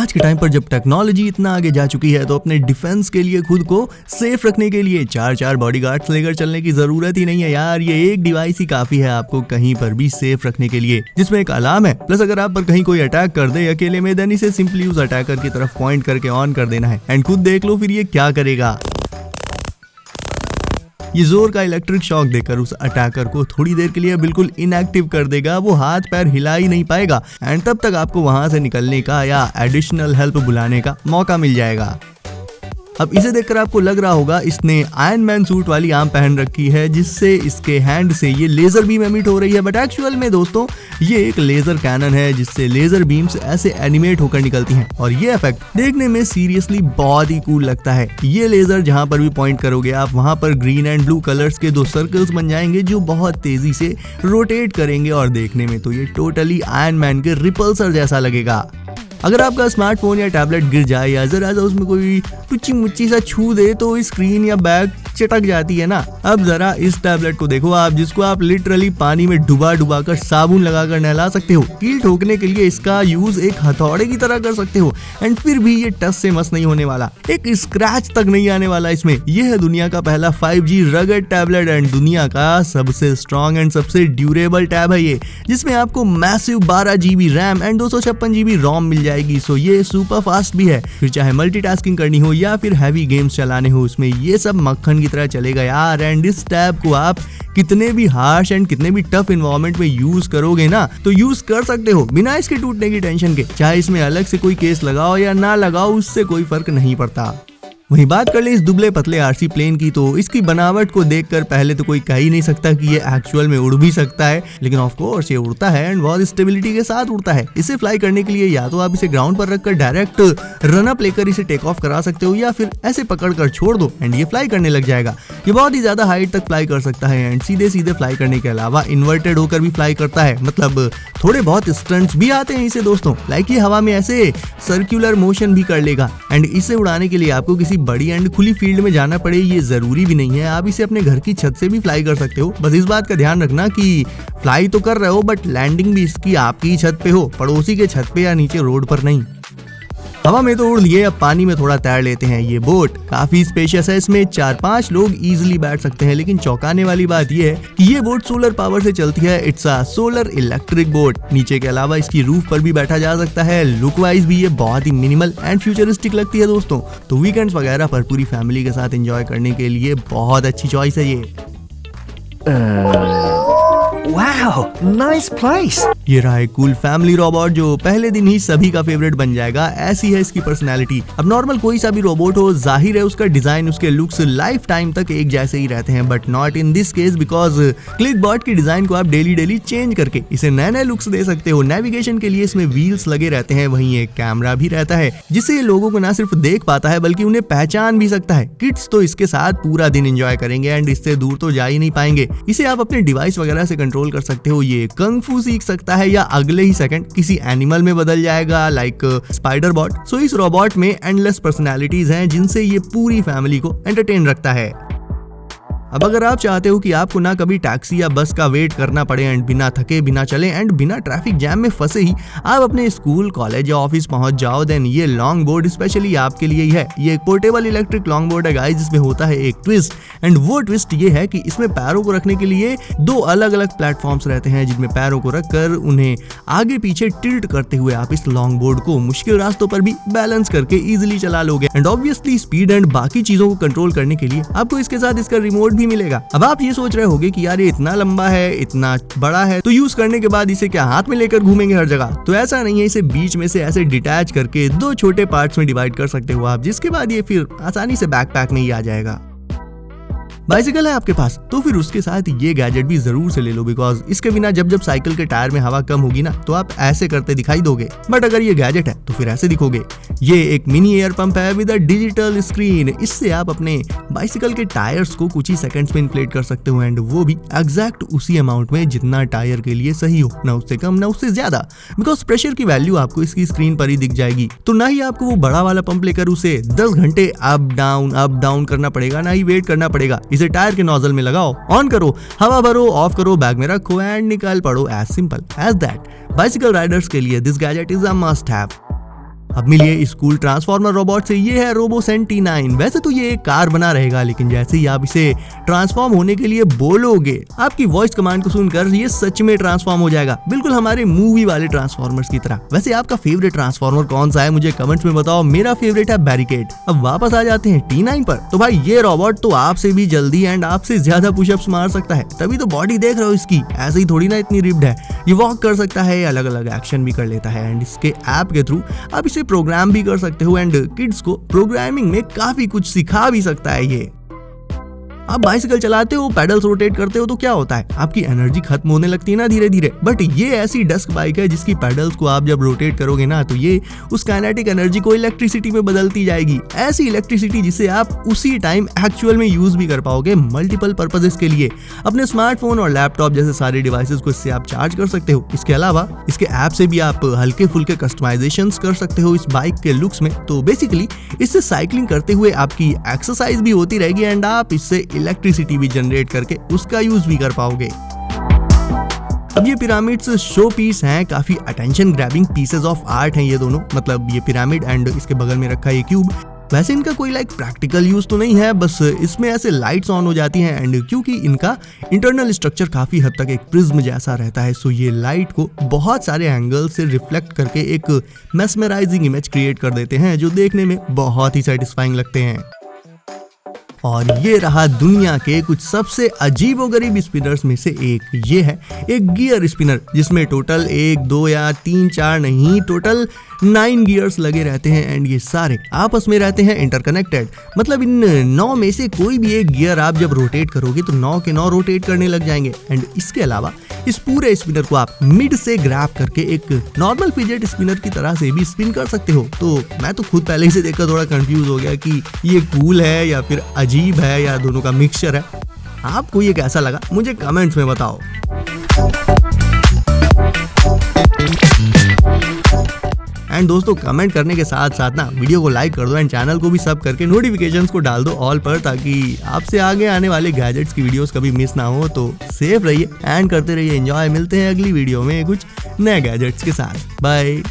आज के टाइम पर जब टेक्नोलॉजी इतना आगे जा चुकी है तो अपने डिफेंस के लिए खुद को सेफ रखने के लिए चार बॉडीगार्ड्स लेकर चलने की जरूरत ही नहीं है यार। ये एक डिवाइस ही काफी है आपको कहीं पर भी सेफ रखने के लिए, जिसमें एक अलार्म है। प्लस अगर आप पर कहीं कोई अटैक कर दे अकेले में, देन इसे सिंपली उस अटैकर की तरफ पॉइंट करके ऑन कर देना है एंड खुद देख लो फिर ये क्या करेगा। ये जोर का इलेक्ट्रिक शॉक देकर उस अटैकर को थोड़ी देर के लिए बिल्कुल इनएक्टिव कर देगा। वो हाथ पैर हिला ही नहीं पाएगा एंड तब तक आपको वहां से निकलने का या एडिशनल हेल्प बुलाने का मौका मिल जाएगा। अब इसे देखकर आपको लग रहा होगा इसने आयरन मैन सूट वाली आर्म पहन रखी है जिससे इसके हैंड से ये लेजर बीम एमिट हो रही है, बट एक्चुअल में दोस्तों ये एक लेजर कैनन है जिससे लेजर बीम्स ऐसे एनिमेट होकर निकलती हैं और ये इफेक्ट देखने में सीरियसली बहुत ही कूल लगता है। ये लेजर जहां पर भी पॉइंट करोगे आप वहां पर ग्रीन एंड ब्लू कलर्स के दो सर्कल्स बन जाएंगे जो बहुत तेजी से रोटेट करेंगे और देखने में तो ये टोटली आयरन मैन के रिपल्सर जैसा लगेगा। अगर आपका स्मार्टफोन या टैबलेट गिर जाए या जरा सा उसमें कोई टुच्ची मुच्ची सा छू दे तो स्क्रीन या बैग चटक जाती है ना। अब जरा इस टैबलेट को देखो आप, जिसको आप लिटरली पानी में डुबा कर साबुन लगाकर नहला सकते हो। कील ठोकने के लिए इसका यूज एक हथौड़े की तरह कर सकते हो एंड फिर भी ये टच से मस नहीं होने वाला, एक स्क्रैच तक नहीं आने वाला इसमें। ये है दुनिया का पहला 5G रगड टैबलेट एंड दुनिया का सबसे स्ट्रॉन्ग एंड सबसे ड्यूरेबल टैब है ये, जिसमें आपको massive 12GB RAM and 256GB रोम मिल जाएगी। सो ये सुपर फास्ट भी है, फिर चाहे मल्टीटास्किंग करनी हो या फिर हैवी गेम्स चलाने हो उसमें ये सब मक्खन की तरह चलेगा यार। एंड इस टैब को आप कितने भी हार्श एंड कितने भी टफ एनवायरनमेंट में यूज करोगे ना तो यूज कर सकते हो बिना इसके टूटने की टेंशन के। चाहे इसमें अलग से कोई केस लगाओ या ना लगाओ उससे कोई फर्क नहीं पड़ता। वहीं बात कर ले इस दुबले पतले आरसी प्लेन की तो इसकी बनावट को देखकर पहले तो कोई कह ही नहीं सकता कि ये एक्चुअल में उड़ भी सकता है, लेकिन ऑफ कोर्स ये उड़ता है एंड बहुत स्टेबिलिटी के साथ उड़ता है। इसे फ्लाई करने के लिए या तो आप इसे ग्राउंड पर रखकर डायरेक्ट रन अप लेकर इसे टेक ऑफ करा सकते हो या फिर ऐसे पकड़कर छोड़ दो एंड ये फ्लाई करने लग जाएगा। ये बहुत ही ज्यादा हाइट तक फ्लाई कर सकता है एंड सीधे फ्लाई करने के अलावा इन्वर्टेड होकर भी फ्लाई करता है, मतलब थोड़े बहुत स्टंट्स भी आते हैं इसे दोस्तों। लाइक ये हवा में ऐसे सर्कुलर मोशन भी कर लेगा एंड इसे उड़ाने के लिए आपको किसी बड़ी एंड खुली फील्ड में जाना पड़े ये जरूरी भी नहीं है। आप इसे अपने घर की छत से भी फ्लाई कर सकते हो। बस इस बात का ध्यान रखना कि फ्लाई तो कर रहे हो बट लैंडिंग भी इसकी आपकी छत पे हो, पड़ोसी के छत पे या नीचे रोड पर नहीं। हवा में तो उड़ लिए, अब पानी में थोड़ा तैर लेते हैं। ये बोट काफी स्पेशियस है, इसमें 4-5 लोग इजीली बैठ सकते हैं, लेकिन चौंकाने वाली बात ये है कि ये बोट सोलर पावर से चलती है। It's a solar electric boat. नीचे के अलावा इसकी रूफ पर भी बैठा जा सकता है। लुक वाइज भी ये बहुत ही मिनिमल एंड फ्यूचरिस्टिक लगती है दोस्तों, तो वीकेंड्स वगैरह पर पूरी फैमिली के साथ एंजॉय करने के लिए बहुत अच्छी चॉइस है ये। Wow, nice place. ये रहा एक कूल फैमिली रोबोट जो पहले दिन ही सभी का फेवरेट बन जाएगा। ऐसी है इसकी पर्सनैलिटी। अब नॉर्मल कोई सा भी रोबोट हो, जाहिर है उसका डिजाइन उसके लुक्स लाइफ टाइम तक एक जैसे ही रहते हैं, but not in this case because clickbot की डिजाइन को आप डेली चेंज करके इसे नए लुक्स दे सकते हो। नेविगेशन के लिए इसमें व्हील्स लगे रहते हैं, वहीं एक कैमरा भी रहता है जिससे ये लोगों को ना सिर्फ देख पाता है बल्कि उन्हें पहचान भी सकता है। किड्स तो इसके साथ पूरा दिन एंजॉय करेंगे एंड इससे दूर तो जा ही नहीं पाएंगे। इसे आप अपने डिवाइस वगैरह से कंट्रोल कर सकते हो। ये कंग फू सीख सकता है या अगले ही सेकंड किसी एनिमल में बदल जाएगा, लाइक स्पाइडर बॉट। सो इस रोबोट में एंडलेस पर्सनालिटीज हैं जिनसे ये पूरी फैमिली को एंटरटेन रखता है। अब अगर आप चाहते हो कि आपको ना कभी टैक्सी या बस का वेट करना पड़े एंड बिना थके बिना चले एंड बिना ट्रैफिक जैम में फंसे ही आप अपने स्कूल कॉलेज या ऑफिस पहुंच जाओ, देन ये लॉन्ग बोर्ड स्पेशली आपके लिए ही है। ये एक पोर्टेबल इलेक्ट्रिक लॉन्ग बोर्ड है गाइस, जिसमें होता है एक ट्विस्ट एंड वो ट्विस्ट ये है कि इसमें पैरों को रखने के लिए 2 अलग-अलग प्लेटफॉर्म्स रहते हैं जिनमें पैरों को रखकर उन्हें आगे पीछे टिल्ट करते हुए आप इस लॉन्ग बोर्ड को मुश्किल रास्तों पर भी बैलेंस करके इजिली चला लोगे। एंड ऑब्वियसली स्पीड एंड बाकी चीजों को कंट्रोल करने के लिए आपको इसके साथ इसका रिमोट मिलेगा। अब आप ये सोच रहे होगे कि यार ये इतना लंबा है, इतना बड़ा है, तो यूज करने के बाद इसे क्या हाथ में लेकर घूमेंगे हर जगह? तो ऐसा नहीं है, इसे बीच में से ऐसे डिटैच करके 2 छोटे पार्ट्स में डिवाइड कर सकते हो आप, जिसके बाद ये फिर आसानी से बैकपैक में ही आ जाएगा। बाइसिकल है आपके पास तो फिर उसके साथ ये गैजेट भी जरूर से ले लो, बिकॉज इसके बिना जब साइकिल के टायर में हवा कम होगी ना तो आप ऐसे करते दिखाई दोगे, बट अगर ये गैजेट है तो फिर ऐसे दिखोगे। ये एक मिनी एयर पंप है विद अ डिजिटल स्क्रीन। इससे आप अपने बाइसिकल के टायर्स को कुछ ही सेकंड्स में इन्फ्लेट कर सकते हो एंड वो भी एग्जैक्ट उसी अमाउंट में जितना टायर के लिए सही हो, ना उससे कम ना उससे ज्यादा, बिकॉज प्रेशर की वैल्यू आपको इसकी स्क्रीन पर ही दिख जाएगी। तो ना ही आपको वो बड़ा वाला पंप लेकर उसे 10 घंटे अप डाउन करना पड़ेगा, ना ही वेट करना पड़ेगा। इसे टायर के नोजल में लगाओ, ऑन करो, हवा भरो, ऑफ करो, बैग में रखो एंड निकाल पड़ो। As simple as that. Bicycle riders के लिए this gadget is a must have. अब मिलिए इस कूल ट्रांसफॉर्मर रोबोट से। ये है रोबोसेन T9। वैसे तो ये एक कार बना रहेगा, लेकिन जैसे ही आप इसे ट्रांसफॉर्म होने के लिए बोलोगे, आपकी वॉइस कमांड को सुनकर ये सच में ट्रांसफॉर्म हो जाएगा, बिल्कुल हमारे मूवी वाले ट्रांसफॉर्मर्स की तरह। वैसे आपका फेवरेट ट्रांसफॉर्मर कौन सा है, मुझे कमेंट्स में बताओ। मेरा फेवरेट है बैरिकेड। अब वापस आ जाते हैं T9 पर। तो भाई ये रोबोट तो आपसे भी जल्दी एंड आपसे ज्यादा पुशअप्स मार सकता है, तभी तो बॉडी देख रहे हो इसकी, ऐसे ही थोड़ी ना इतनी रिप्ड है। ये वॉक कर सकता है, अलग अलग एक्शन भी कर लेता है एंड इसके ऐप के थ्रू आप इसे प्रोग्राम भी कर सकते हो एंड किड्स को प्रोग्रामिंग में काफी कुछ सिखा भी सकता है ये। आप बाइसिकल चलाते हो, पैडल्स रोटेट करते हो तो क्या होता है, आपकी एनर्जी खत्म होने लगती है ना धीरे धीरे। बट ये ऐसी डस्क बाइक है जिसकी पैडल्स को आप जब रोटेट करोगे ना, तो ये उस काइनेटिक एनर्जी को इलेक्ट्रिसिटी में बदलती जाएगी। ऐसी इलेक्ट्रिसिटी जिसे आप उसी टाइम एक्चुअल में यूज भी कर पाओगे मल्टीपल पर्पसेस के लिए। अपने स्मार्टफोन और लैपटॉप जैसे सारे डिवाइसेस को इससे आप चार्ज कर सकते हो। इसके अलावा इसके ऐप से भी आप हल्के फुल्के कस्टमाइजेशंस कर सकते हो इस बाइक के लुक्स में। तो बेसिकली इससे साइकिलिंग करते हुए आपकी एक्सरसाइज भी होती रहेगी एंड आप इससे इलेक्ट्रिसिटी भी जनरेट करके उसका यूज भी कर पाओगे। अब ये पिरामिड्स शो पीस हैं, काफी attention grabbing pieces of art हैं ये दोनों। मतलब ये पिरामिड एंड इसके बगल में रखा ये क्यूब। वैसे इनका कोई प्रैक्टिकल यूज तो नहीं है, बस इसमें ऐसे लाइट्स ऑन हो जाती हैं एंड क्योंकि इनका इंटरनल स्ट्रक्चर काफी हद तक एक प्रिज्म जैसा रहता है, सो ये लाइट को बहुत सारे एंगल से रिफ्लेक्ट करके एक मेस्मराइजिंग इमेज क्रिएट कर देते हैं, जो देखने में बहुत ही सेटिस्फाइंग लगते हैं। और ये रहा दुनिया के कुछ सबसे अजीबोगरीब स्पिनर्स में से एक। ये है एक गियर स्पिनर, जिसमें टोटल 1, 2 या 3, 4 नहीं, टोटल 9 गियर्स लगे रहते हैं एंड ये सारे आपस में रहते हैं इंटरकनेक्टेड। मतलब इन 9 में से कोई भी एक गियर आप जब रोटेट करोगे तो 9 के 9 रोटेट करने लग जाएंगे। एंड इसके अलावा इस पूरे स्पिनर को आप मिड से ग्रैब करके एक नॉर्मल फिजेट स्पिनर की तरह से भी स्पिन कर सकते हो। तो मैं तो खुद पहले से देखकर थोड़ा कंफ्यूज हो गया कि ये कूल है या फिर अजीब है या दोनों का मिक्सचर है। आपको ये कैसा लगा मुझे कमेंट्स में बताओ। एंड दोस्तों कमेंट करने के साथ साथ ना वीडियो को लाइक कर दो एंड चैनल को भी सब करके नोटिफिकेशंस को डाल दो ऑल पर, ताकि आपसे आगे आने वाले गैजेट्स की वीडियोस कभी मिस ना हो। तो सेफ रहिए एंड करते रहिए एंजॉय। मिलते हैं अगली वीडियो में कुछ नए गैजेट्स के साथ। बाय।